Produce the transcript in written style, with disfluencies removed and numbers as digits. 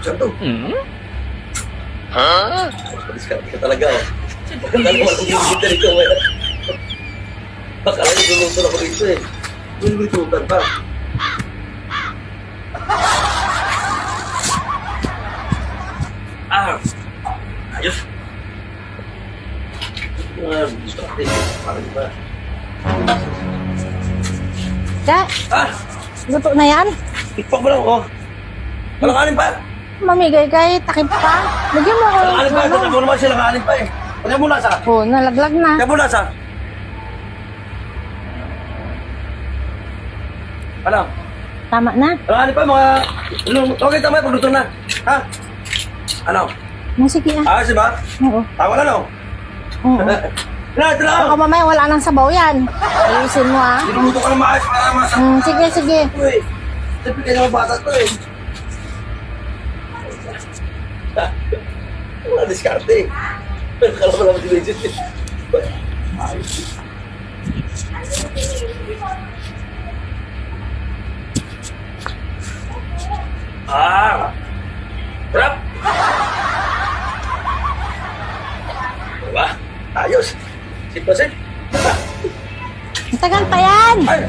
buksan to. Ha? Discard ka talaga, oh. Akala ko mag-ibigit na rito, may... Akala ko luluto ako rito, eh. Lulututan pa. Ayos. Discard, eh. Parang ba? Kaya, luto na yan. Tikpak mo lang, oh. Walang kanin pa. Mamigay kay takip pa. Lagyan mo ako. Walang kanin pa. Ito naman sila kanin pa, eh. Kaya mo nasa. Oh, nalaglag na. Kaya mo nasa. Ano? Tama na. Walang kanin pa, mga... Okay, tama yan. Pagluto na. Ha? Ano? Sige ah. Ayos, diba? Oo. Tama na, no? Oo. Ito lang. Baka mamaya wala nang sabaw yan. Ayusin mo ah. Niluto ka na maayos para masa. Sige, sige. Uy, siyempre kayo naman bata to, eh. Wala diskarte, eh. Kala mo naman si Legit, eh. Ayos. Rap! Diba? Ayos. Sip. Matagal pa yan. Ay!